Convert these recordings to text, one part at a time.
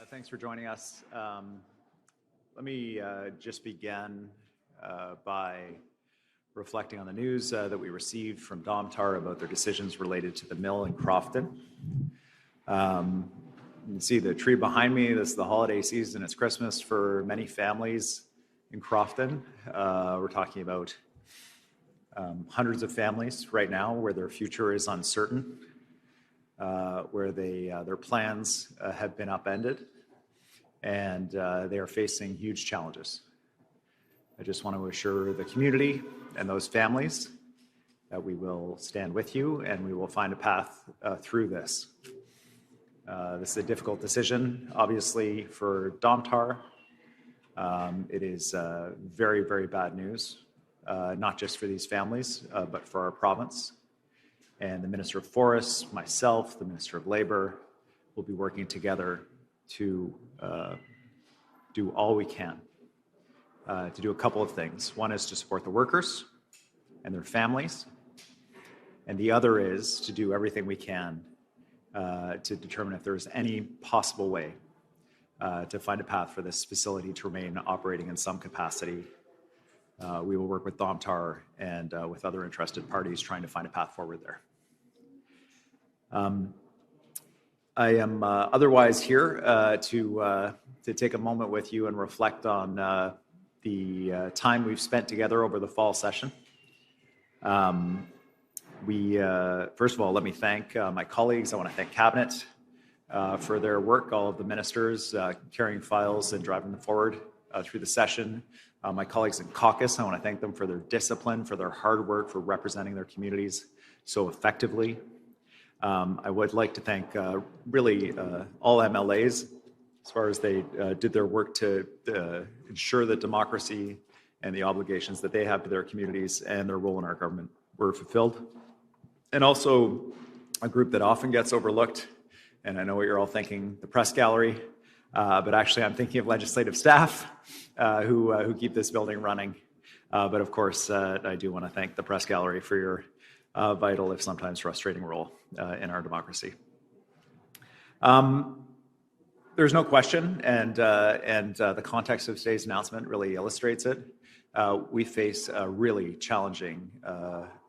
Thanks for joining us. Let me just begin by reflecting on the news that we received from Domtar about their decisions related to the mill in Crofton. You can see the tree behind me. This is the holiday season. It's Christmas for many families in Crofton. We're talking about hundreds of families right now where their future is uncertain, where their plans have been upended, and they are facing huge challenges. I just want to assure the community and those families that we will stand with you and we will find a path through this. This is a difficult decision, obviously, for Domtar. It is very, very bad news, not just for these families, but for our province. And the Minister of Forests, myself, the Minister of Labour, will be working together to do all we can to do a couple of things. One is to support the workers and their families, and the other is to do everything we can to determine if there's any possible way to find a path for this facility to remain operating in some capacity. We will work with Domtar and with other interested parties trying to find a path forward there. I am otherwise here to take a moment with you and reflect on the time we've spent together over the fall session. First of all, let me thank my colleagues. I want to thank Cabinet for their work, all of the ministers carrying files and driving them forward through the session. My colleagues in caucus, I want to thank them for their discipline, for their hard work, for representing their communities so effectively. I would like to thank really all MLAs as far as they did their work to ensure that democracy and the obligations that they have to their communities and their role in our government were fulfilled. And also a group that often gets overlooked, and I know what you're all thinking, the press gallery, but actually I'm thinking of legislative staff who keep this building running. But of course, I do want to thank the press gallery for your vital, if sometimes frustrating, role in our democracy. There's no question, and the context of today's announcement really illustrates it. We face a really challenging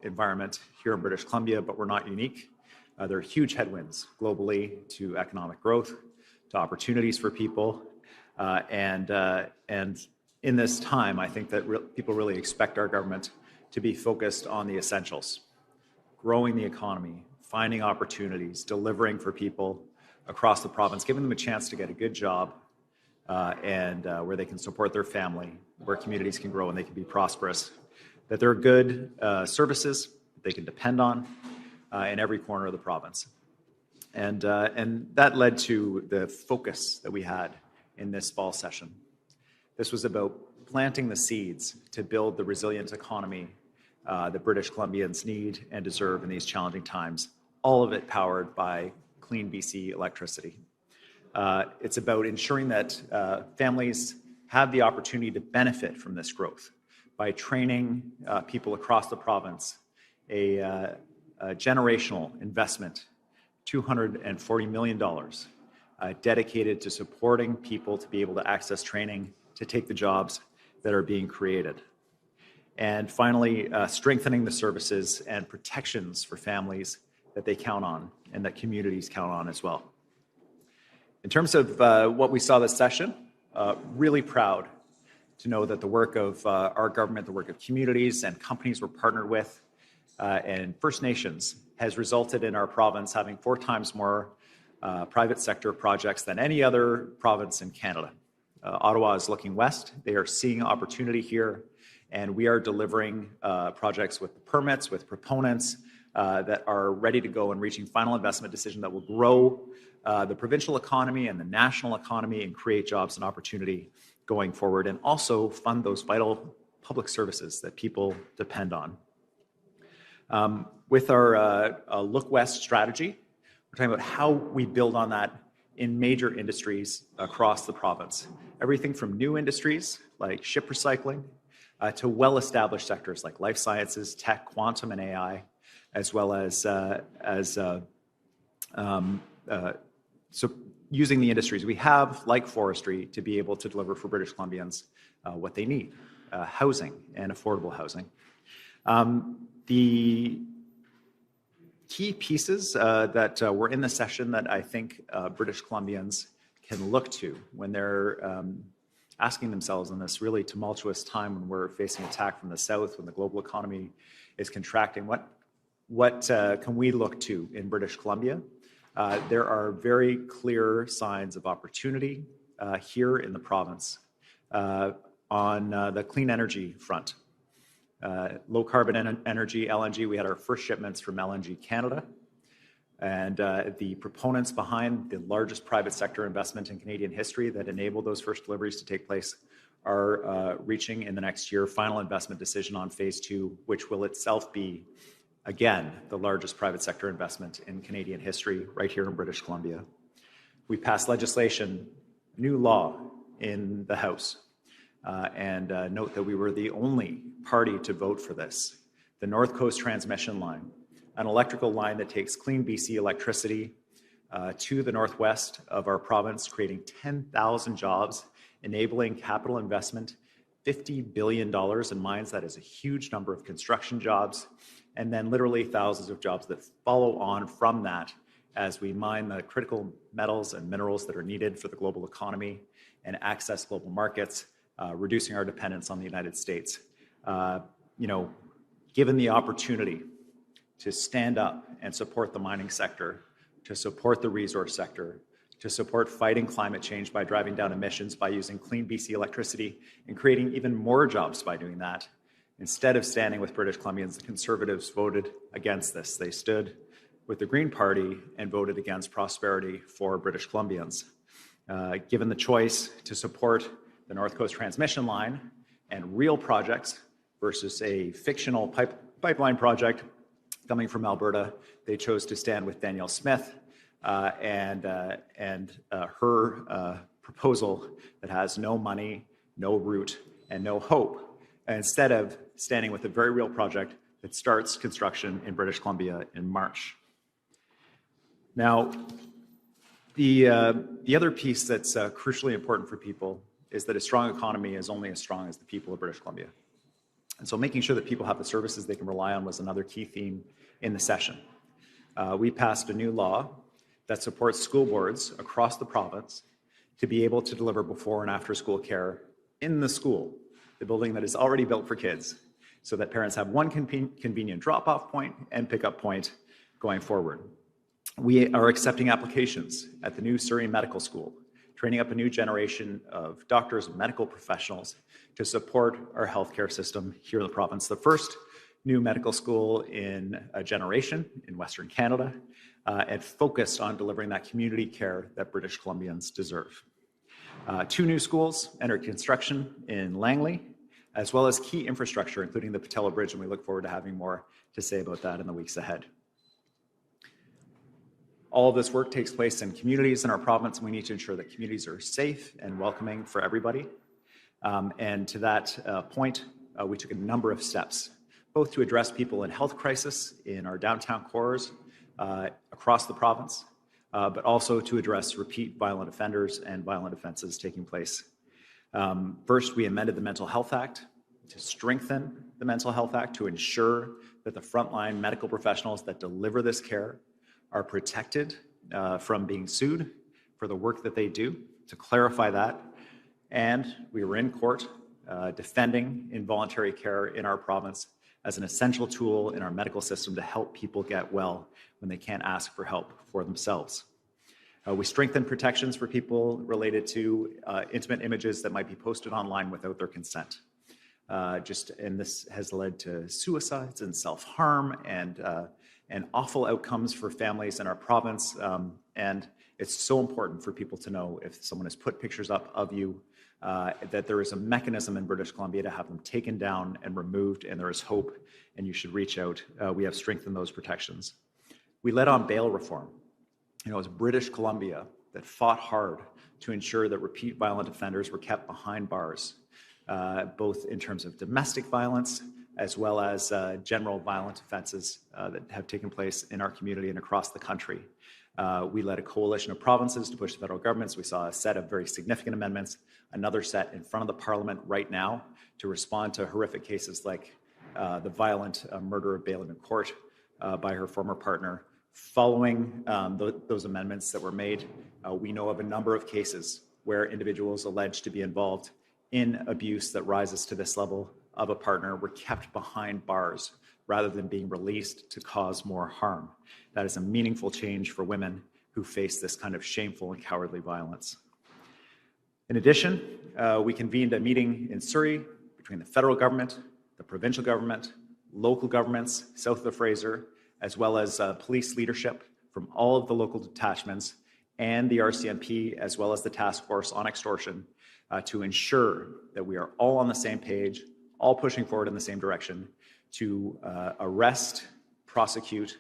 environment here in British Columbia, but we're not unique. There are huge headwinds globally to economic growth, to opportunities for people, and in this time, I think that people really expect our government to be focused on the essentials: growing the economy, finding opportunities, delivering for people across the province, giving them a chance to get a good job and where they can support their family, where communities can grow and they can be prosperous, that there are good services they can depend on in every corner of the province. And that led to the focus that we had in this fall session. This was about planting the seeds to build the resilient economy that British Columbians need and deserve in these challenging times, all of it powered by clean BC electricity. It's about ensuring that families have the opportunity to benefit from this growth by training people across the province, a generational investment, $240 million, dedicated to supporting people to be able to access training to take the jobs that are being created. And finally, strengthening the services and protections for families that they count on and that communities count on as well. In terms of what we saw this session, really proud to know that the work of our government, the work of communities and companies we're partnered with, and First Nations has resulted in our province having 4 times more private sector projects than any other province in Canada. Ottawa is looking west. They are seeing opportunity here, and we are delivering projects with permits, with proponents that are ready to go and reaching final investment decision that will grow the provincial economy and the national economy and create jobs and opportunity going forward, and also fund those vital public services that people depend on. With our Look West strategy, we're talking about how we build on that in major industries across the province. Everything from new industries like ship recycling to well-established sectors like life sciences, tech, quantum, and AI, as well as using the industries we have, like forestry, to be able to deliver for British Columbians what they need, housing and affordable housing. The key pieces that were in the session that I think British Columbians can look to when they're asking themselves in this really tumultuous time when we're facing attack from the south, when the global economy is contracting, what can we look to in British Columbia? There are very clear signs of opportunity here in the province on the clean energy front. Low carbon energy, LNG, we had our first shipments from LNG Canada. And the proponents behind the largest private sector investment in Canadian history that enabled those first deliveries to take place are reaching in the next year final investment decision on phase 2, which will itself be, again, the largest private sector investment in Canadian history right here in British Columbia. We passed legislation, new law in the House, and note that we were the only party to vote for this. The North Coast Transmission Line, an electrical line that takes clean BC electricity to the northwest of our province, creating 10,000 jobs, enabling capital investment, $50 billion in mines. That is a huge number of construction jobs, and then literally thousands of jobs that follow on from that as we mine the critical metals and minerals that are needed for the global economy and access global markets, reducing our dependence on the United States. Given the opportunity to stand up and support the mining sector, to support the resource sector, to support fighting climate change by driving down emissions, by using clean BC electricity, and creating even more jobs by doing that. Instead of standing with British Columbians, the Conservatives voted against this. They stood with the Green Party and voted against prosperity for British Columbians. Given the choice to support the North Coast Transmission Line and real projects versus a fictional pipeline project coming from Alberta, they chose to stand with Danielle Smith and her proposal that has no money, no route, and no hope, instead of standing with a very real project that starts construction in British Columbia in March. Now, the other piece that's crucially important for people is that a strong economy is only as strong as the people of British Columbia. And so making sure that people have the services they can rely on was another key theme in the session. We passed a new law that supports school boards across the province to be able to deliver before and after school care in the school, the building that is already built for kids, so that parents have one convenient drop-off point and pick-up point going forward. We are accepting applications at the new Surrey Medical School, training up a new generation of doctors and medical professionals to support our healthcare system here in the province. The first new medical school in a generation in Western Canada, and focused on delivering that community care that British Columbians deserve. 2 new schools entered construction in Langley, as well as key infrastructure, including the Patello Bridge, and we look forward to having more to say about that in the weeks ahead. All of this work takes place in communities in our province, and we need to ensure that communities are safe and welcoming for everybody. And to that point, we took a number of steps, both to address people in health crisis in our downtown cores across the province, but also to address repeat violent offenders and violent offenses taking place. First, we amended the Mental Health Act to strengthen the Mental Health Act to ensure that the frontline medical professionals that deliver this care are protected from being sued for the work that they do, to clarify that. And we were in court defending involuntary care in our province as an essential tool in our medical system to help people get well when they can't ask for help for themselves. We strengthened protections for people related to intimate images that might be posted online without their consent. And this has led to suicides and self-harm and awful outcomes for families in our province. And it's so important for people to know if someone has put pictures up of you, that there is a mechanism in British Columbia to have them taken down and removed, and there is hope, and you should reach out. We have strengthened those protections. We led on bail reform. It was British Columbia that fought hard to ensure that repeat violent offenders were kept behind bars, both in terms of domestic violence as well as general violent offenses that have taken place in our community and across the country. We led a coalition of provinces to push the federal governments. We saw a set of very significant amendments, another set in front of the Parliament right now to respond to horrific cases like the violent murder of Bailey McCourt by her former partner. Following those amendments that were made, we know of a number of cases where individuals alleged to be involved in abuse that rises to this level of a partner were kept behind bars rather than being released to cause more harm. That is a meaningful change for women who face this kind of shameful and cowardly violence. In addition, we convened a meeting in Surrey between the federal government, the provincial government, local governments south of the Fraser, as well as police leadership from all of the local detachments and the RCMP, as well as the task force on extortion, to ensure that we are all on the same page, all pushing forward in the same direction to arrest, prosecute,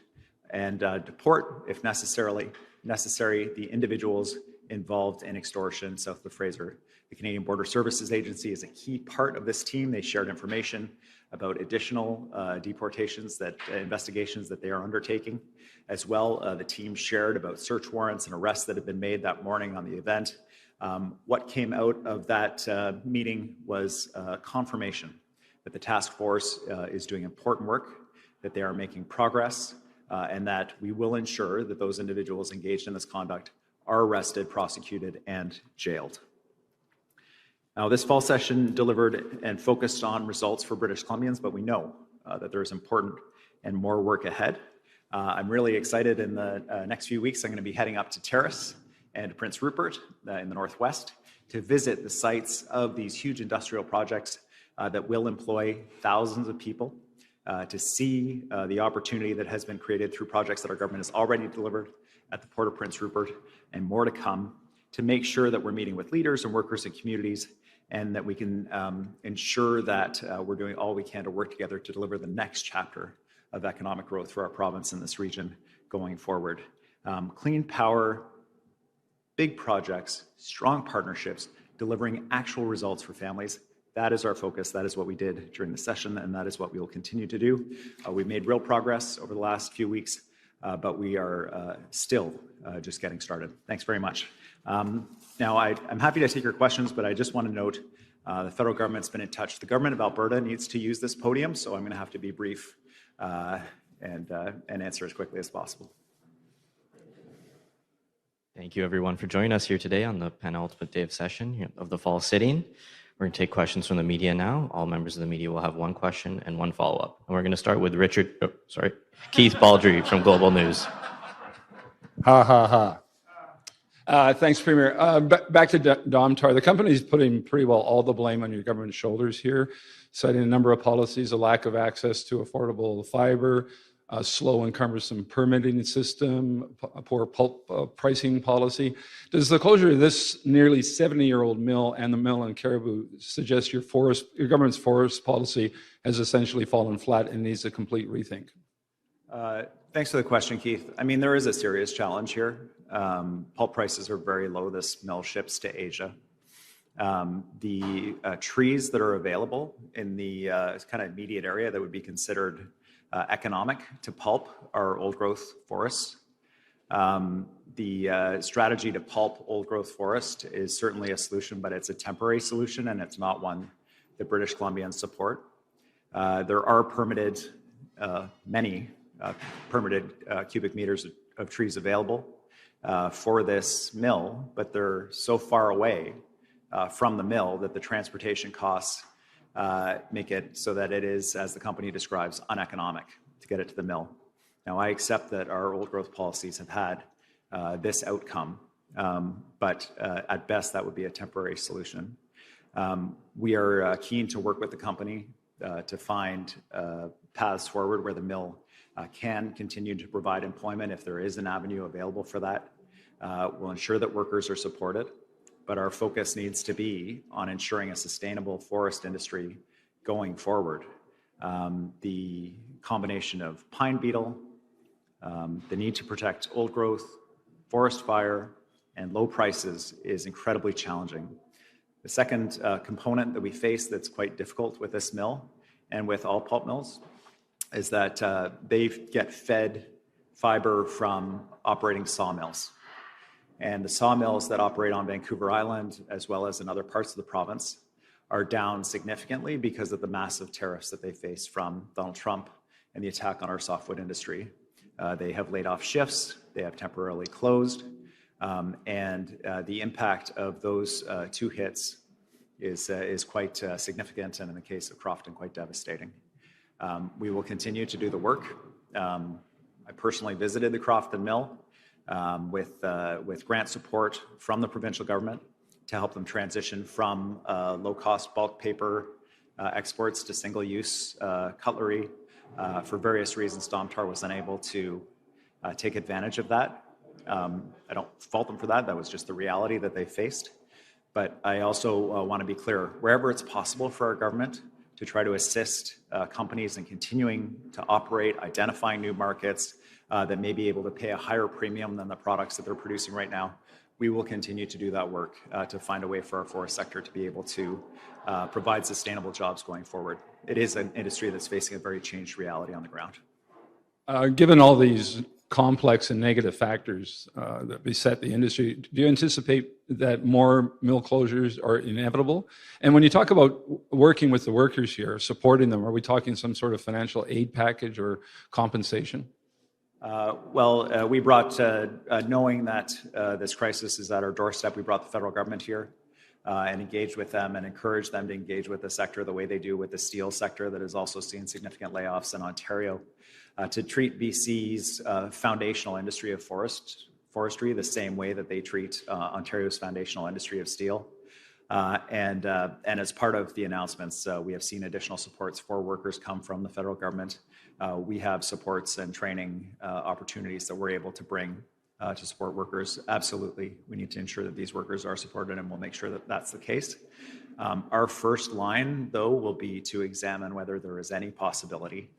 and deport, if necessary, the individuals involved in extortion south of the Fraser. The Canadian Border Services Agency is a key part of this team. They shared information about additional deportations, investigations that they are undertaking. As well, the team shared about search warrants and arrests that have been made that morning on the event. What came out of that meeting was confirmation that the task force is doing important work, that they are making progress, and that we will ensure that those individuals engaged in this conduct are arrested, prosecuted, and jailed. Now, this fall session delivered and focused on results for British Columbians, but we know that there is important and more work ahead. I'm really excited. In the next few weeks, I'm going to be heading up to Terrace and Prince Rupert in the Northwest to visit the sites of these huge industrial projects that will employ thousands of people, to see the opportunity that has been created through projects that our government has already delivered at the Port of Prince Rupert, and more to come, to make sure that we're meeting with leaders and workers and communities, and that we can ensure that we're doing all we can to work together to deliver the next chapter of economic growth for our province and this region going forward. Clean power, big projects, strong partnerships, delivering actual results for families. That is our focus. That is what we did during the session, and that is what we will continue to do. We've made real progress over the last few weeks, but we are still just getting started. Thanks very much. Now, I'm happy to take your questions, but I just want to note the federal government's been in touch. The government of Alberta needs to use this podium, so I'm going to have to be brief and answer as quickly as possible. Thank you, everyone, for joining us here today on the penultimate day of session of the fall sitting. We're going to take questions from the media now. All members of the media will have one question and one follow-up. And we're going to start with Keith Baldry from Global News. Ha, ha, ha. Thanks, Premier. Back to Domtar. The company's putting pretty well all the blame on your government's shoulders here, citing a number of policies, a lack of access to affordable fiber, a slow and cumbersome permitting system, a poor pulp pricing policy. Does the closure of this nearly 70-year-old mill and the mill in Caribou suggest your government's forest policy has essentially fallen flat and needs a complete rethink? Thanks for the question, Keith. I mean, there is a serious challenge here. Pulp prices are very low. This mill ships to Asia. The trees that are available in the kind of immediate area that would be considered economic to pulp are old growth forests. The strategy to pulp old growth forest is certainly a solution, but it's a temporary solution, and it's not one that British Columbians support. There are permitted, many permitted cubic meters of trees available for this mill, but they're so far away from the mill that the transportation costs make it so that it is, as the company describes, uneconomic to get it to the mill. Now, I accept that our old growth policies have had this outcome, but at best, that would be a temporary solution. We are keen to work with the company to find paths forward where the mill can continue to provide employment if there is an avenue available for that. We'll ensure that workers are supported, but our focus needs to be on ensuring a sustainable forest industry going forward. The combination of pine beetle, the need to protect old growth, forest fire, and low prices is incredibly challenging. The second component that we face that's quite difficult with this mill and with all pulp mills is that they get fed fiber from operating sawmills. And the sawmills that operate on Vancouver Island, as well as in other parts of the province, are down significantly because of the massive tariffs that they face from Donald Trump and the attack on our softwood industry. They have laid off shifts, they have temporarily closed, and the impact of those two hits is quite significant, and in the case of Crofton, quite devastating. We will continue to do the work. I personally visited the Crofton mill with grant support from the provincial government to help them transition from low-cost bulk paper exports to single-use cutlery. For various reasons, Domtar was unable to take advantage of that. I don't fault them for that. That was just the reality that they faced. But I also want to be clear, wherever it's possible for our government to try to assist companies in continuing to operate, identifying new markets that may be able to pay a higher premium than the products that they're producing right now, we will continue to do that work to find a way for our forest sector to be able to provide sustainable jobs going forward. It is an industry that's facing a very changed reality on the ground. Given all these complex and negative factors that beset the industry, do you anticipate that more mill closures are inevitable? And when you talk about working with the workers here, supporting them, are we talking some sort of financial aid package or compensation? We brought, knowing that this crisis is at our doorstep, we brought the federal government here and engaged with them and encouraged them to engage with the sector the way they do with the steel sector that has also seen significant layoffs in Ontario, to treat BC's foundational industry of forestry the same way that they treat Ontario's foundational industry of steel. And as part of the announcements, we have seen additional supports for workers come from the federal government. We have supports and training opportunities that we're able to bring to support workers. Absolutely, we need to ensure that these workers are supported, and we'll make sure that that's the case. Our first line, though, will be to examine whether there is any possibility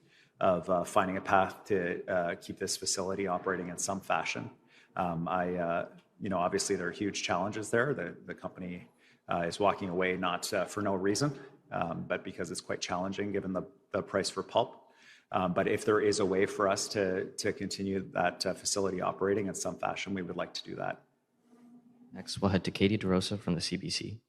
of finding a path to keep this facility operating in some fashion. Obviously there are huge challenges there. The company is walking away not for no reason, but because it's quite challenging given the price for pulp. But if there is a way for us to continue that facility operating in some fashion, we would like to do that. Next, we'll head to Katie DeRosa from the CBC.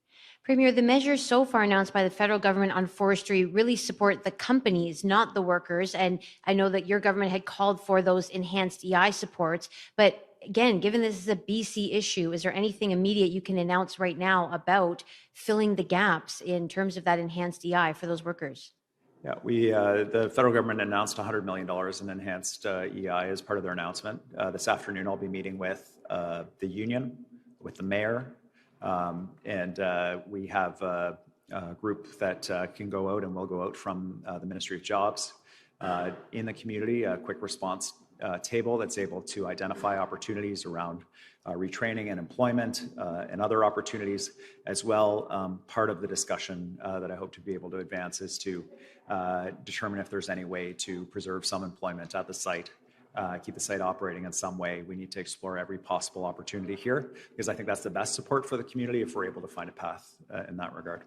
Premier, the measures so far announced by the federal government on forestry really support the companies, not the workers. And I know that your government had called for those enhanced EI supports. But again, given this is a BC issue, is there anything immediate you can announce right now about filling the gaps in terms of that enhanced EI for those workers? Yeah, the federal government announced $100 million in enhanced EI as part of their announcement. This afternoon, I'll be meeting with the union, with the mayor, and we have a group that can go out and will go out from the Ministry of Jobs in the community, a quick response table that's able to identify opportunities around retraining and employment and other opportunities as well. Part of the discussion that I hope to be able to advance is to determine if there's any way to preserve some employment at the site, keep the site operating in some way. We need to explore every possible opportunity here because I think that's the best support for the community if we're able to find a path in that regard.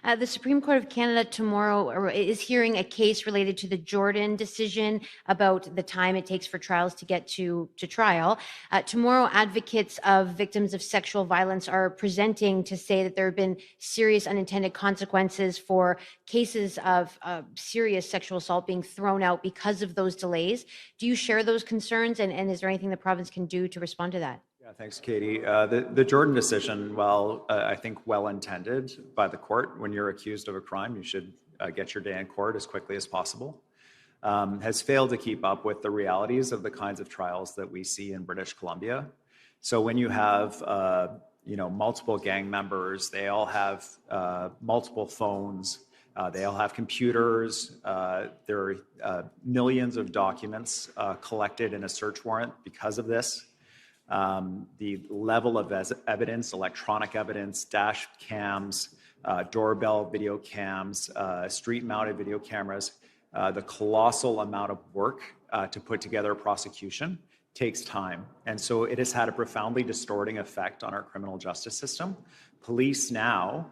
The Supreme Court of Canada tomorrow is hearing a case related to the Jordan decision about the time it takes for trials to get to trial. Tomorrow, advocates of victims of sexual violence are presenting to say that there have been serious unintended consequences for cases of serious sexual assault being thrown out because of those delays. Do you share those concerns, and is there anything the province can do to respond to that? Yeah, thanks, Katie. The Jordan decision, while I think well-intended by the court, when you're accused of a crime, you should get your day in court as quickly as possible, has failed to keep up with the realities of the kinds of trials that we see in British Columbia. So when you have multiple gang members, they all have multiple phones, they all have computers, there are millions of documents collected in a search warrant because of this. The level of evidence, electronic evidence, dash cams, doorbell video cams, street-mounted video cameras, the colossal amount of work to put together a prosecution takes time. And so it has had a profoundly distorting effect on our criminal justice system. Police now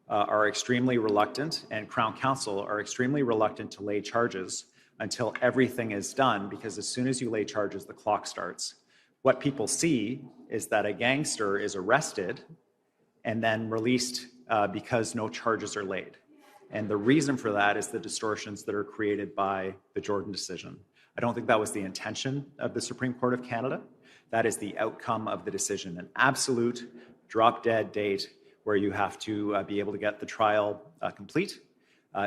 are extremely reluctant, and Crown Counsel are extremely reluctant to lay charges until everything is done, because as soon as you lay charges, the clock starts. What people see is that a gangster is arrested and then released because no charges are laid. And the reason for that is the distortions that are created by the Jordan decision. I don't think that was the intention of the Supreme Court of Canada. That is the outcome of the decision, an absolute drop-dead date where you have to be able to get the trial complete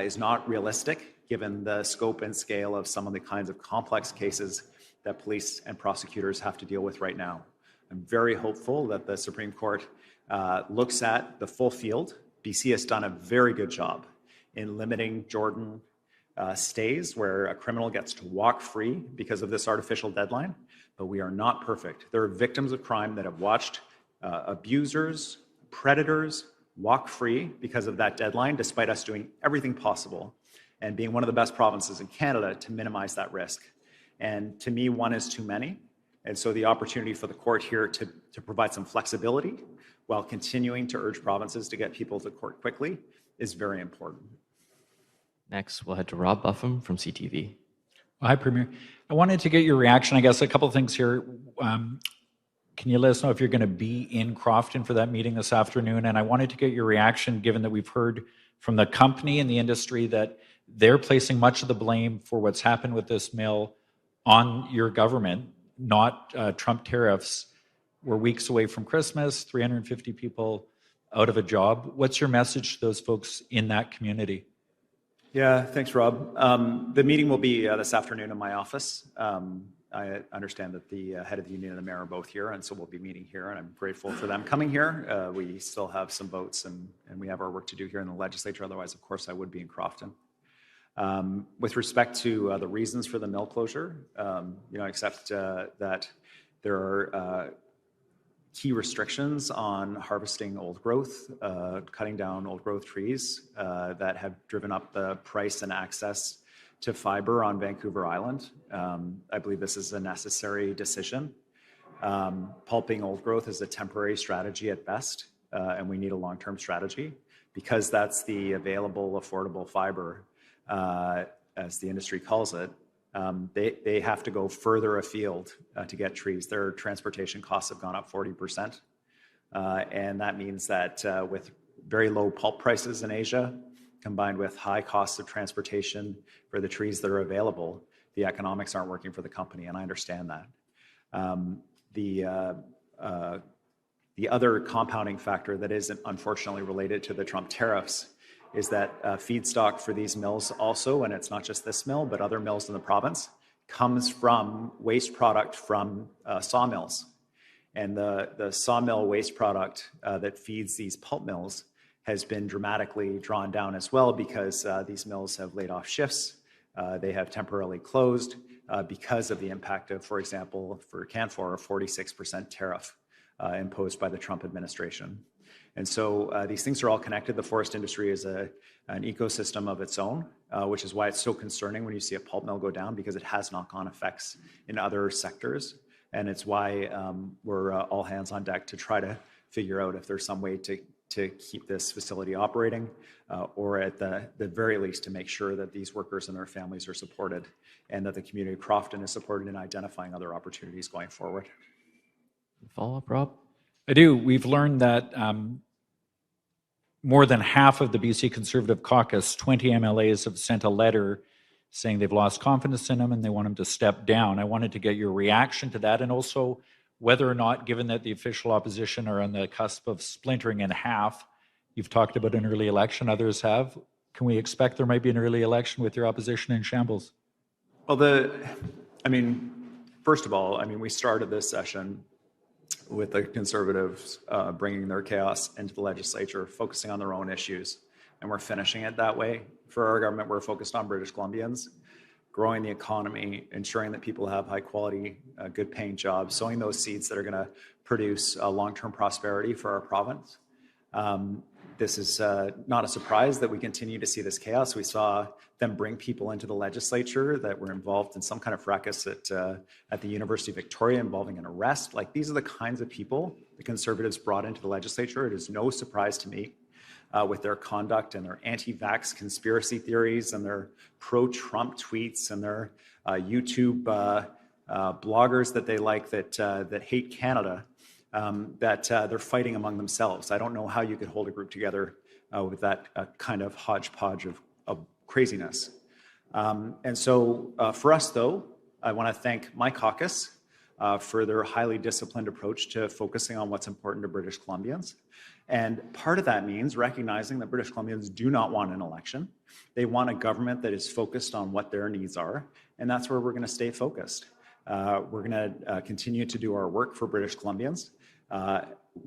is not realistic given the scope and scale of some of the kinds of complex cases that police and prosecutors have to deal with right now. I'm very hopeful that the Supreme Court looks at the full field. BC has done a very good job in limiting Jordan stays where a criminal gets to walk free because of this artificial deadline, but we are not perfect. There are victims of crime that have watched abusers, predators walk free because of that deadline, despite us doing everything possible and being one of the best provinces in Canada to minimize that risk. And to me, one is too many. And so the opportunity for the court here to provide some flexibility while continuing to urge provinces to get people to court quickly is very important. Next, we'll head to Rob Buffum from CTV. Hi, Premier. I wanted to get your reaction. I guess a couple of things here. Can you let us know if you're going to be in Crofton for that meeting this afternoon? And I wanted to get your reaction, given that we've heard from the company and the industry that they're placing much of the blame for what's happened with this mill on your government, not Trump tariffs. We're weeks away from Christmas, 350 people out of a job. What's your message to those folks in that community? Yeah, thanks, Rob. The meeting will be this afternoon in my office. I understand that the head of the union and the mayor are both here, and so we'll be meeting here, and I'm grateful for them coming here. We still have some votes, and we have our work to do here in the legislature. Otherwise, of course, I would be in Crofton. With respect to the reasons for the mill closure, except that there are key restrictions on harvesting old growth, cutting down old growth trees that have driven up the price and access to fiber on Vancouver Island. I believe this is a necessary decision. Pulping old growth is a temporary strategy at best, and we need a long-term strategy because that's the available, affordable fiber, as the industry calls it. They have to go further afield to get trees. Their transportation costs have gone up 40%. And that means that with very low pulp prices in Asia, combined with high costs of transportation for the trees that are available, the economics aren't working for the company, and I understand that. The other compounding factor that isn't unfortunately related to the Trump tariffs is that feedstock for these mills also, and it's not just this mill, but other mills in the province, comes from waste product from sawmills. And the sawmill waste product that feeds these pulp mills has been dramatically drawn down as well because these mills have laid off shifts. They have temporarily closed because of the impact of, for example, for Canfor, a 46% tariff imposed by the Trump administration. And so these things are all connected. The forest industry is an ecosystem of its own, which is why it's so concerning when you see a pulp mill go down, because it has knock-on effects in other sectors. And it's why we're all hands on deck to try to figure out if there's some way to keep this facility operating, or at the very least to make sure that these workers and their families are supported and that the community of Crofton is supported in identifying other opportunities going forward. Follow-up, Rob? I do. We've learned that more than half of the BC Conservative caucus, 20 MLAs, have sent a letter saying they've lost confidence in him and they want him to step down. I wanted to get your reaction to that, and also whether or not, given that the official opposition are on the cusp of splintering in half, you've talked about an early election, others have. Can we expect there might be an early election with your opposition in shambles? Well, first of all, we started this session with the Conservatives bringing their chaos into the legislature, focusing on their own issues. And we're finishing it that way. For our government, we're focused on British Columbians, growing the economy, ensuring that people have high quality, good paying jobs, sowing those seeds that are going to produce long-term prosperity for our province. This is not a surprise that we continue to see this chaos. We saw them bring people into the legislature that were involved in some kind of fracas at the University of Victoria involving an arrest. Like, these are the kinds of people the Conservatives brought into the legislature. It is no surprise to me with their conduct and their anti-vax conspiracy theories and their pro-Trump tweets and their YouTube bloggers that they like that hate Canada, that they're fighting among themselves. I don't know how you could hold a group together with that kind of hodgepodge of craziness. And so for us, though, I want to thank my caucus for their highly disciplined approach to focusing on what's important to British Columbians. And part of that means recognizing that British Columbians do not want an election. They want a government that is focused on what their needs are, and that's where we're going to stay focused. We're going to continue to do our work for British Columbians.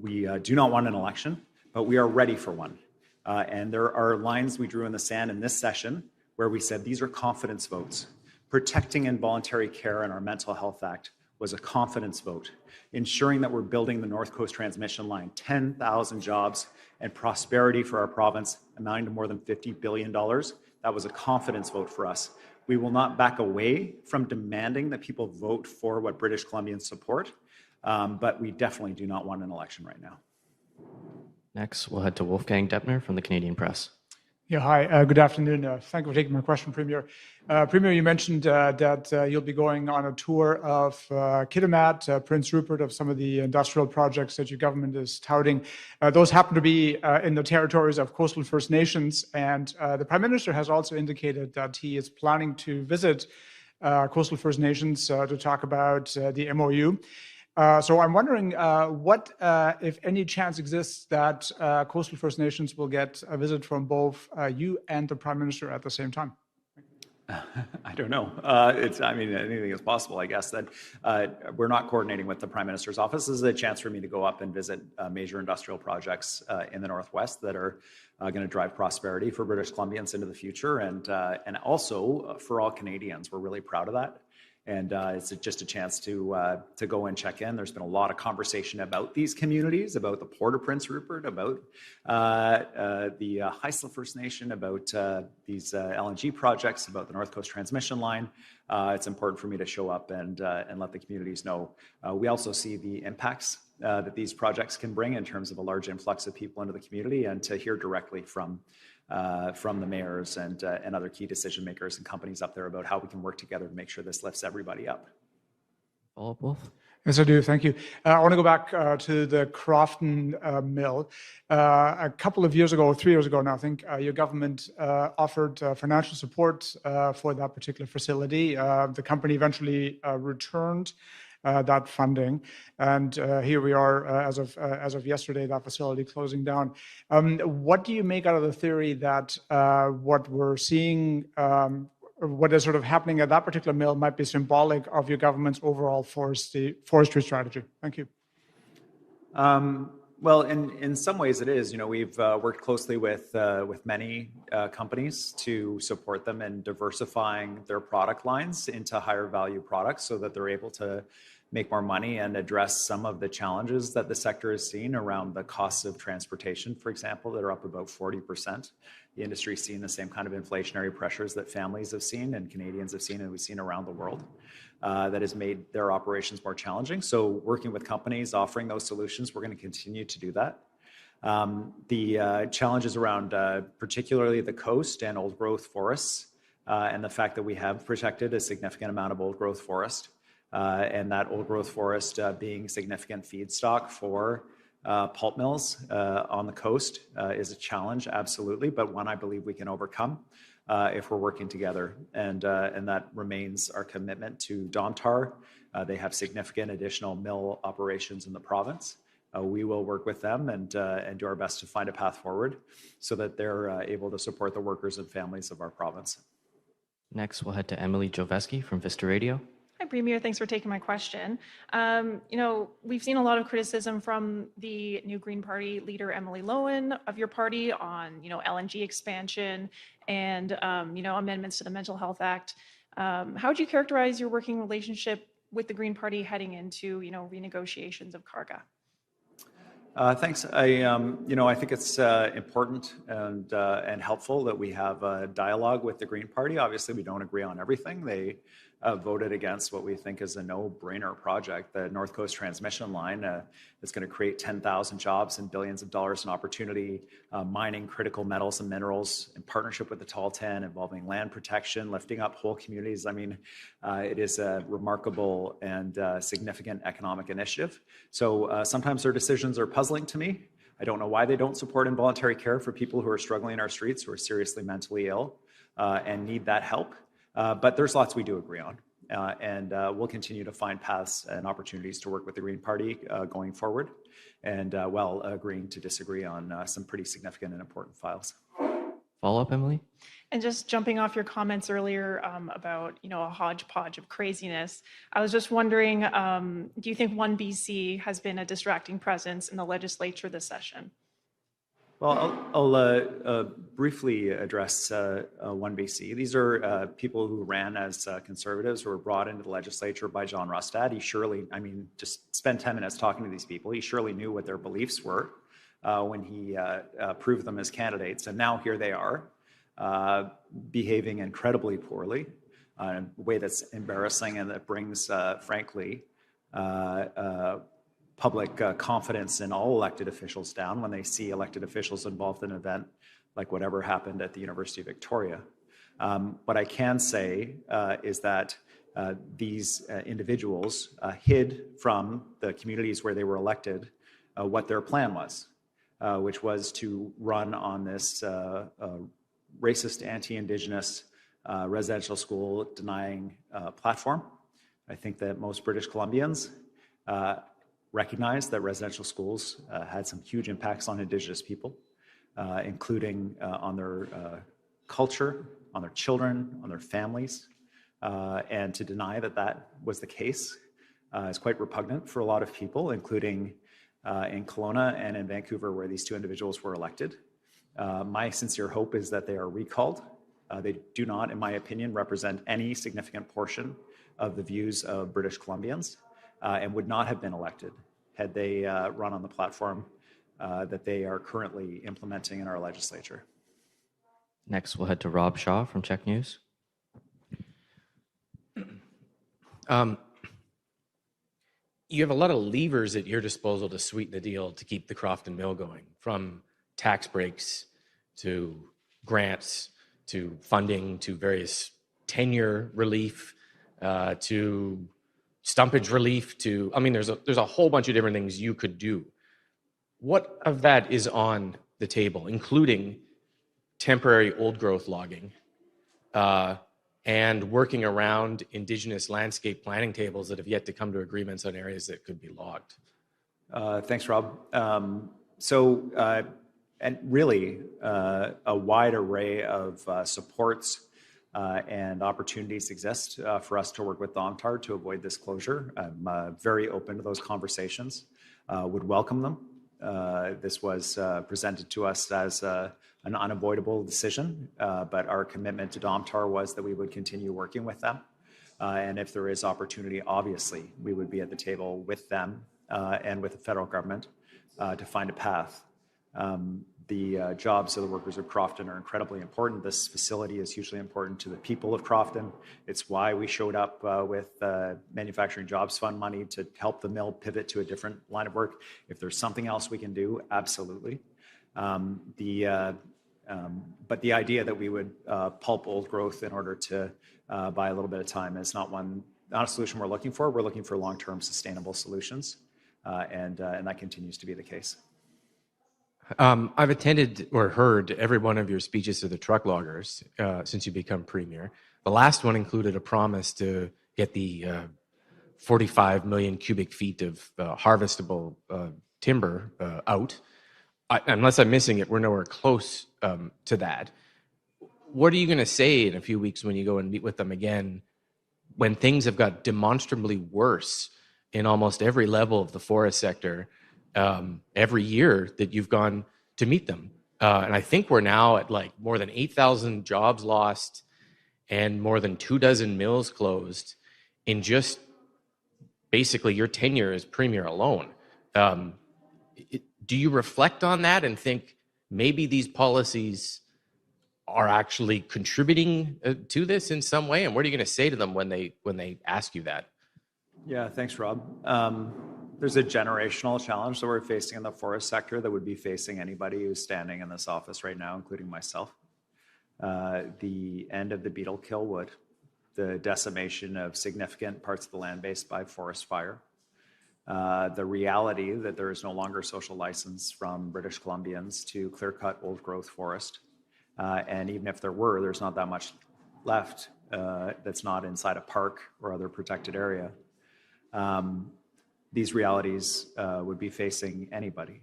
We do not want an election, but we are ready for one. And there are lines we drew in the sand in this session where we said these are confidence votes. Protecting involuntary care in our Mental Health Act was a confidence vote. Ensuring that we're building the North Coast Transmission Line, 10,000 jobs and prosperity for our province, amounting to more than $50 billion. That was a confidence vote for us. We will not back away from demanding that people vote for what British Columbians support, but we definitely do not want an election right now. Next, we'll head to Wolfgang Deppner from the Canadian Press. Yeah, hi, good afternoon. Thank you for taking my question, Premier. Premier, you mentioned that you'll be going on a tour of Kitimat, Prince Rupert, of some of the industrial projects that your government is touting. Those happen to be in the territories of coastal First Nations, and the Prime Minister has also indicated that he is planning to visit coastal First Nations to talk about the MOU. So I'm wondering what, if any, chance exists that coastal First Nations will get a visit from both you and the Prime Minister at the same time? I don't know. I mean, anything is possible, I guess. That we're not coordinating with the Prime Minister's office. This is a chance for me to go up and visit major industrial projects in the Northwest that are going to drive prosperity for British Columbians into the future, and also for all Canadians. We're really proud of that. And it's just a chance to go and check in. There's been a lot of conversation about these communities, about the Port of Prince Rupert, about the Haisla First Nation, about these LNG projects, about the North Coast Transmission Line. It's important for me to show up and let the communities know. We also see the impacts that these projects can bring in terms of a large influx of people into the community, and to hear directly from the mayors and other key decision makers and companies up there about how we can work together to make sure this lifts everybody up. Follow up, Wolf? Yes, I do. Thank you. I want to go back to the Crofton mill. A couple of years ago, 3 years ago now, I think, your government offered financial support for that particular facility. The company eventually returned that funding, and here we are as of yesterday, that facility closing down. What do you make out of the theory that what we're seeing, what is sort of happening at that particular mill, might be symbolic of your government's overall forestry strategy? Thank you. Well, in some ways it is. You know, we've worked closely with many companies to support them in diversifying their product lines into higher value products so that they're able to make more money and address some of the challenges that the sector has seen around the costs of transportation, for example, that are up about 40%. The industry's seen the same kind of inflationary pressures that families have seen and Canadians have seen and we've seen around the world. That has made their operations more challenging. So working with companies, offering those solutions, we're going to continue to do that. The challenges around particularly the coast and old growth forests, and the fact that we have protected a significant amount of old growth forest, and that old growth forest being significant feedstock for pulp mills on the coast is a challenge, absolutely, but one I believe we can overcome if we're working together. And that remains our commitment to Domtar. They have significant additional mill operations in the province. We will work with them and do our best to find a path forward so that they're able to support the workers and families of our province. Next, we'll head to Emily Joveski from Vista Radio. Hi, Premier. Thanks for taking my question. You know, we've seen a lot of criticism from the new Green Party leader, Emily Lowen, of your party on, LNG expansion and, amendments to the Mental Health Act. How would you characterize your working relationship with the Green Party heading into, renegotiations of Carga? Thanks. I think it's important and helpful that we have a dialogue with the Green Party. Obviously, we don't agree on everything. They voted against what we think is a no-brainer project, the North Coast Transmission Line. That's going to create 10,000 jobs and billions of dollars in opportunity, mining critical metals and minerals in partnership with the Tall 10, involving land protection, lifting up whole communities. I mean, it is a remarkable and significant economic initiative. So sometimes their decisions are puzzling to me. I don't know why they don't support involuntary care for people who are struggling in our streets, who are seriously mentally ill and need that help. But there's lots we do agree on. And we'll continue to find paths and opportunities to work with the Green Party going forward, and while agreeing to disagree on some pretty significant and important files. Follow up, Emily? And just jumping off your comments earlier about, a hodgepodge of craziness, I was just wondering, do you think 1BC has been a distracting presence in the legislature this session? Well, I'll briefly address 1BC. These are people who ran as conservatives, who were brought into the legislature by John Rustad. He surely, just spend 10 minutes talking to these people. He surely knew what their beliefs were when he approved them as candidates. And now here they are, behaving incredibly poorly in a way that's embarrassing and that brings, frankly, public confidence in all elected officials down when they see elected officials involved in an event like whatever happened at the University of Victoria. What I can say is that these individuals hid from the communities where they were elected what their plan was, which was to run on this racist, anti-Indigenous residential school denying platform. I think that most British Columbians recognize that residential schools had some huge impacts on Indigenous people, including on their culture, on their children, on their families. And to deny that that was the case is quite repugnant for a lot of people, including in Kelowna and in Vancouver, where these two individuals were elected. My sincere hope is that they are recalled. They do not, in my opinion, represent any significant portion of the views of British Columbians, and would not have been elected had they run on the platform that they are currently implementing in our legislature. Next, we'll head to Rob Shaw from Czech News. You have a lot of levers at your disposal to sweeten the deal to keep the Crofton Mill going, from tax breaks to grants to funding to various tenure relief to stumpage relief to, there's a whole bunch of different things you could do. What of that is on the table, including temporary old growth logging and working around Indigenous landscape planning tables that have yet to come to agreements on areas that could be logged? Thanks, Rob. And really a wide array of supports and opportunities exist for us to work with Domtar to avoid this closure. I'm very open to those conversations, would welcome them. This was presented to us as an unavoidable decision, but our commitment to Domtar was that we would continue working with them. And if there is opportunity, obviously, we would be at the table with them and with the federal government to find a path. The jobs of the workers of Crofton are incredibly important. This facility is hugely important to the people of Crofton. It's why we showed up with Manufacturing Jobs Fund money to help the mill pivot to a different line of work. If there's something else we can do, absolutely. But the idea that we would pulp old growth in order to buy a little bit of time is not a solution we're looking for. We're looking for long-term sustainable solutions, and that continues to be the case. I've attended or heard every one of your speeches to the truck loggers since you become premier. The last one included a promise to get the 45 million cubic feet of harvestable timber out. Unless I'm missing it, we're nowhere close to that. What are you going to say in a few weeks when you go and meet with them again, when things have got demonstrably worse in almost every level of the forest sector every year that you've gone to meet them? And I think we're now at like more than 8,000 jobs lost and more than 24 mills closed in just basically your tenure as premier alone. Do you reflect on that and think maybe these policies are actually contributing to this in some way? And what are you going to say to them when they ask you that? Yeah, thanks, Rob. There's a generational challenge that we're facing in the forest sector that would be facing anybody who's standing in this office right now, including myself. The end of the beetle kill wood, the decimation of significant parts of the land base by forest fire, the reality that there is no longer social license from British Columbians to clear-cut old-growth forest. And even if there were, there's not that much left that's not inside a park or other protected area. These realities would be facing anybody.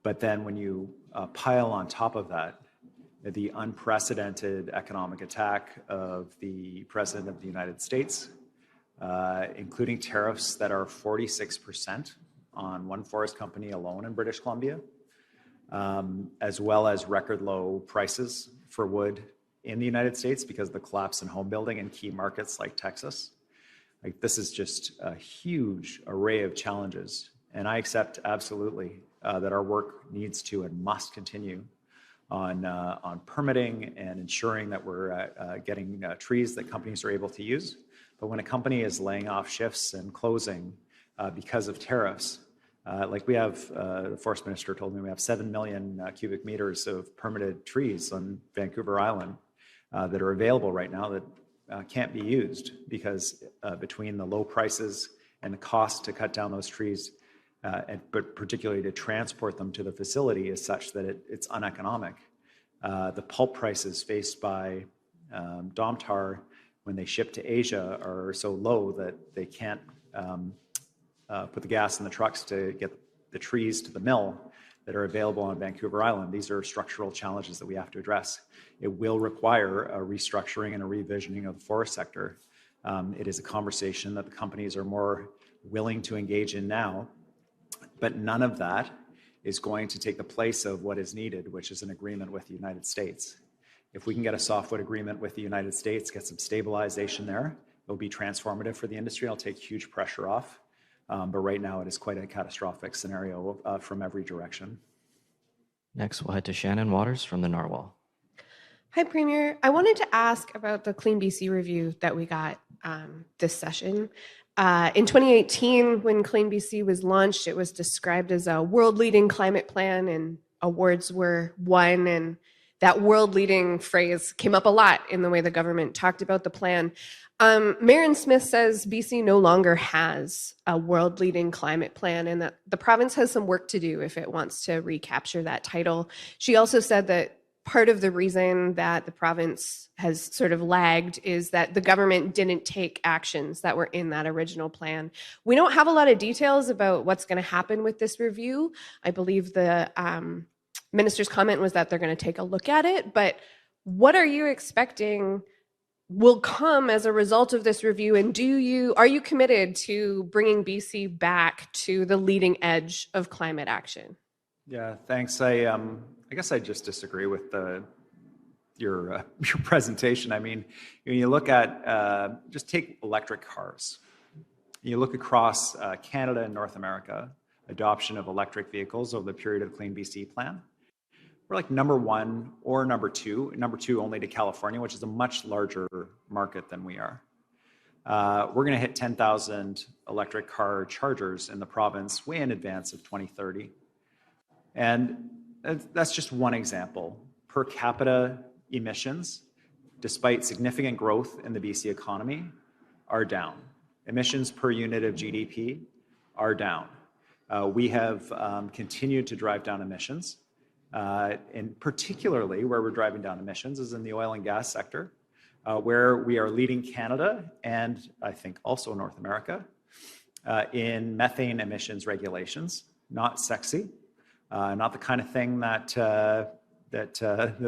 But then when you pile on top of that the unprecedented economic attack of the President of the United States, including tariffs that are 46% on one forest company alone in British Columbia, as well as record low prices for wood in the United States because of the collapse in home building in key markets like Texas. Like, this is just a huge array of challenges. And I accept absolutely that our work needs to and must continue on permitting and ensuring that we're getting trees that companies are able to use. But when a company is laying off shifts and closing because of tariffs, like we have, the forest minister told me we have 7 million cubic meters of permitted trees on Vancouver Island that are available right now that can't be used because between the low prices and the cost to cut down those trees, but particularly to transport them to the facility, is such that it's uneconomic. The pulp prices faced by Domtar when they ship to Asia are so low that they can't put the gas in the trucks to get the trees to the mill that are available on Vancouver Island. These are structural challenges that we have to address. It will require a restructuring and a revisioning of the forest sector. It is a conversation that the companies are more willing to engage in now, but none of that is going to take the place of what is needed, which is an agreement with the United States. If we can get a softwood agreement with the United States, get some stabilization there, it'll be transformative for the industry. It'll take huge pressure off. But right now, it is quite a catastrophic scenario from every direction. Next, we'll head to Shannon Waters from the Narwhal. Hi, Premier. I wanted to ask about the Clean BC review that we got this session. In 2018, when Clean BC was launched, it was described as a world-leading climate plan, and awards were won. And that world-leading phrase came up a lot in the way the government talked about the plan. Marin Smith says BC no longer has a world-leading climate plan and that the province has some work to do if it wants to recapture that title. She also said that part of the reason that the province has sort of lagged is that the government didn't take actions that were in that original plan. We don't have a lot of details about what's going to happen with this review. I believe the minister's comment was that they're going to take a look at it, but what are you expecting will come as a result of this review, and are you committed to bringing BC back to the leading edge of climate action? Yeah, thanks. I guess I just disagree with your presentation. I mean, when you look at just take electric cars. You look across Canada and North America, adoption of electric vehicles over the period of Clean BC plan. We're like number one or number two only to California, which is a much larger market than we are. We're going to hit 10,000 electric car chargers in the province way in advance of 2030. And that's just one example. Per capita emissions, despite significant growth in the BC economy, are down. Emissions per unit of GDP are down. We have continued to drive down emissions. And particularly where we're driving down emissions is in the oil and gas sector, where we are leading Canada and I think also North America in methane emissions regulations. Not sexy, not the kind of thing that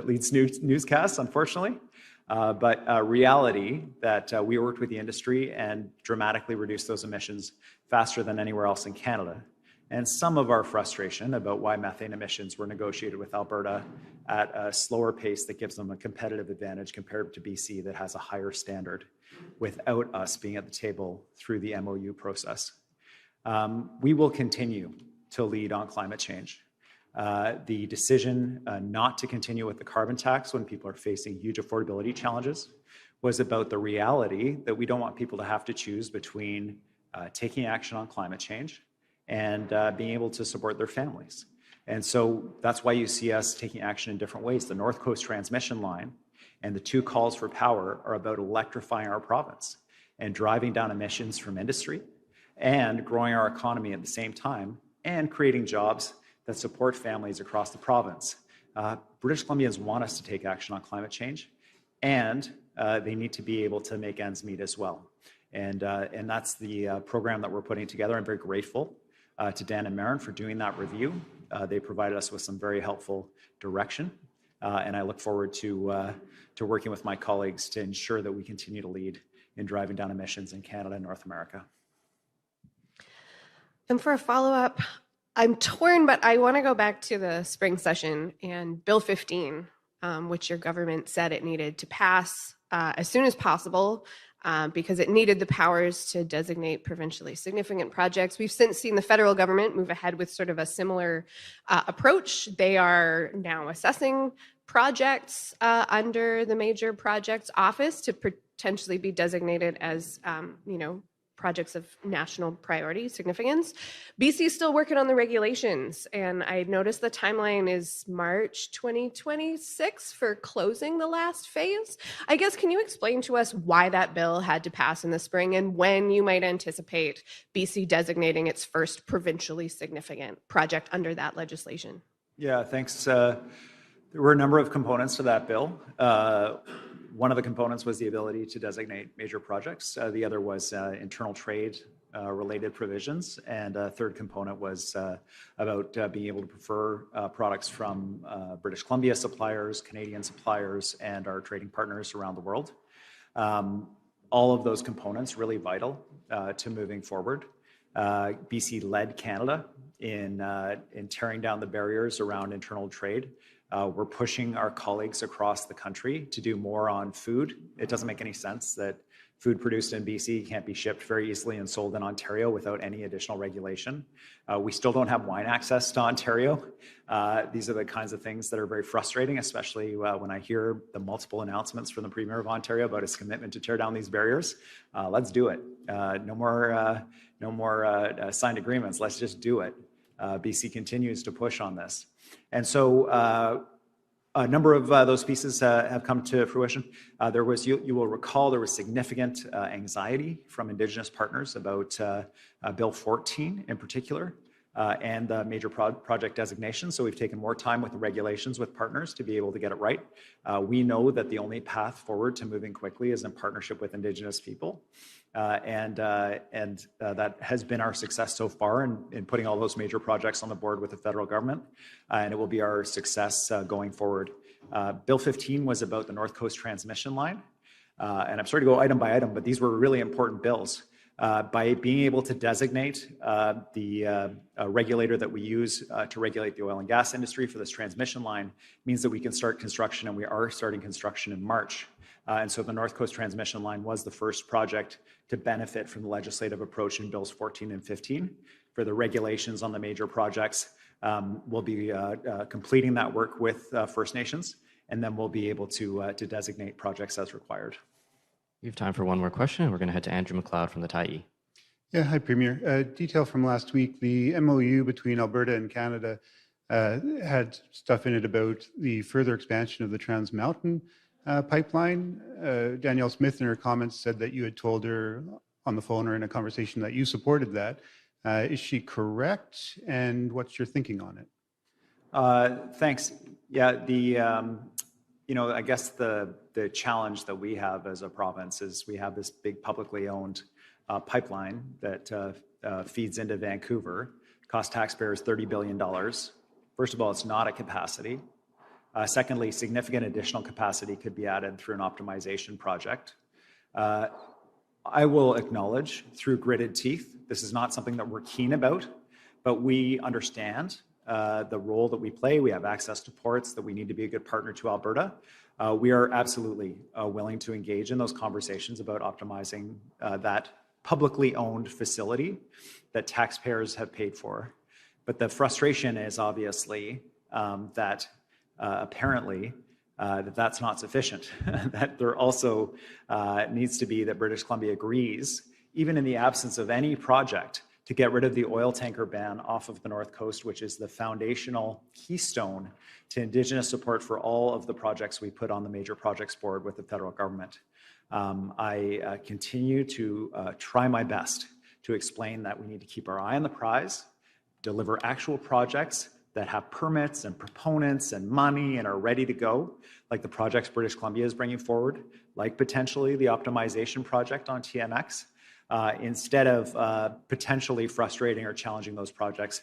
leads newscasts, unfortunately, but a reality that we worked with the industry and dramatically reduced those emissions faster than anywhere else in Canada. And some of our frustration about why methane emissions were negotiated with Alberta at a slower pace that gives them a competitive advantage compared to BC that has a higher standard without us being at the table through the MOU process. We will continue to lead on climate change. The decision not to continue with the carbon tax when people are facing huge affordability challenges was about the reality that we don't want people to have to choose between taking action on climate change and being able to support their families. And so that's why you see us taking action in different ways. The North Coast Transmission Line and the 2 calls for power are about electrifying our province and driving down emissions from industry and growing our economy at the same time and creating jobs that support families across the province. British Columbians want us to take action on climate change, and they need to be able to make ends meet as well. And that's the program that we're putting together. I'm very grateful to Dan and Marin for doing that review. They provided us with some very helpful direction, and I look forward to working with my colleagues to ensure that we continue to lead in driving down emissions in Canada and North America. And for a follow-up, I'm torn, but I want to go back to the spring session and Bill 15, which your government said it needed to pass as soon as possible because it needed the powers to designate provincially significant projects. We've since seen the federal government move ahead with sort of a similar approach. They are now assessing projects under the Major Projects Office to potentially be designated as, projects of national priority significance. BC is still working on the regulations, and I noticed the timeline is March 2026 for closing the last phase. I guess, can you explain to us why that bill had to pass in the spring and when you might anticipate BC designating its first provincially significant project under that legislation? Yeah, thanks. There were a number of components to that bill. One of the components was the ability to designate major projects. The other was internal trade related provisions. And a third component was about being able to prefer products from British Columbia suppliers, Canadian suppliers, and our trading partners around the world. All of those components really vital to moving forward. BC led Canada in tearing down the barriers around internal trade. We're pushing our colleagues across the country to do more on food. It doesn't make any sense that food produced in BC can't be shipped very easily and sold in Ontario without any additional regulation. We still don't have wine access to Ontario. These are the kinds of things that are very frustrating, especially when I hear the multiple announcements from the Premier of Ontario about his commitment to tear down these barriers. Let's do it. No more signed agreements. Let's just do it. BC continues to push on this. And so a number of those pieces have come to fruition. You will recall there was significant anxiety from Indigenous partners about Bill 14 in particular and the major project designation. So we've taken more time with the regulations with partners to be able to get it right. We know that the only path forward to moving quickly is in partnership with Indigenous people. And that has been our success so far in putting all those major projects on the board with the federal government, and it will be our success going forward. Bill 15 was about the North Coast Transmission Line, and I'm sorry to go item by item, but these were really important bills. By being able to designate the regulator that we use to regulate the oil and gas industry for this transmission line means that we can start construction, and we are starting construction in March. And so the North Coast Transmission Line was the first project to benefit from the legislative approach in Bills 14 and 15. For the regulations on the major projects, we'll be completing that work with First Nations, and then we'll be able to designate projects as required. We have time for one more question. We're going to head to Andrew McLeod from the Tyee. Yeah, hi, Premier. Detail from last week, the MOU between Alberta and Canada had stuff in it about the further expansion of the Trans Mountain pipeline. Danielle Smith in her comments said that you had told her on the phone or in a conversation that you supported that. Is she correct? And what's your thinking on it? Thanks. Yeah, I guess the challenge that we have as a province is we have this big publicly owned pipeline that feeds into Vancouver, costs taxpayers $30 billion. First of all, it's not at capacity. Secondly, significant additional capacity could be added through an optimization project. I will acknowledge through gritted teeth, this is not something that we're keen about, but we understand the role that we play. We have access to ports, that we need to be a good partner to Alberta. We are absolutely willing to engage in those conversations about optimizing that publicly owned facility that taxpayers have paid for. But the frustration is obviously that apparently that's not sufficient, that there also needs to be that British Columbia agrees, even in the absence of any project, to get rid of the oil tanker ban off of the North Coast, which is the foundational keystone to Indigenous support for all of the projects we put on the major projects board with the federal government. I continue to try my best to explain that we need to keep our eye on the prize, deliver actual projects that have permits and proponents and money and are ready to go, like the projects British Columbia is bringing forward, like potentially the optimization project on TMX, instead of potentially frustrating or challenging those projects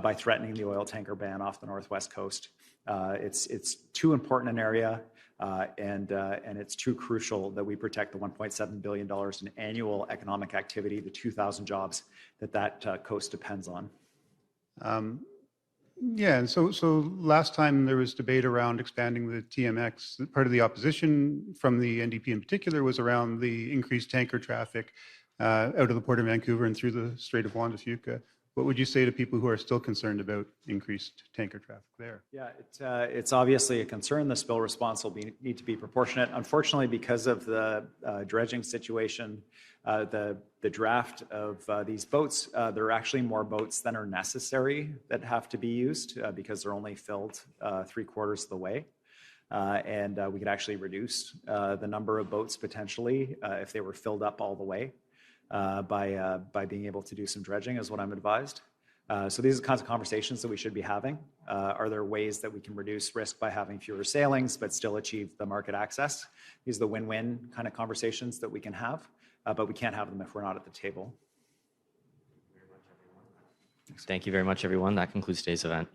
by threatening the oil tanker ban off the Northwest Coast. It's too important an area, and it's too crucial that we protect the $1.7 billion in annual economic activity, the 2,000 jobs that coast depends on. Yeah, and so last time there was debate around expanding the TMX. Part of the opposition from the NDP in particular was around the increased tanker traffic out of the Port of Vancouver and through the Strait of Juan de Fuca. What would you say to people who are still concerned about increased tanker traffic there? Yeah, it's obviously a concern. The spill response will need to be proportionate. Unfortunately, because of the dredging situation, the draft of these boats, there are actually more boats than are necessary that have to be used because they're only filled 3/4 of the way. And we could actually reduce the number of boats potentially if they were filled up all the way. By being able to do some dredging is what I'm advised. So these are the kinds of conversations that we should be having. Are there ways that we can reduce risk by having fewer sailings but still achieve the market access? These are the win-win kind of conversations that we can have, but we can't have them if we're not at the table. Thank you very much, everyone. That concludes today's event.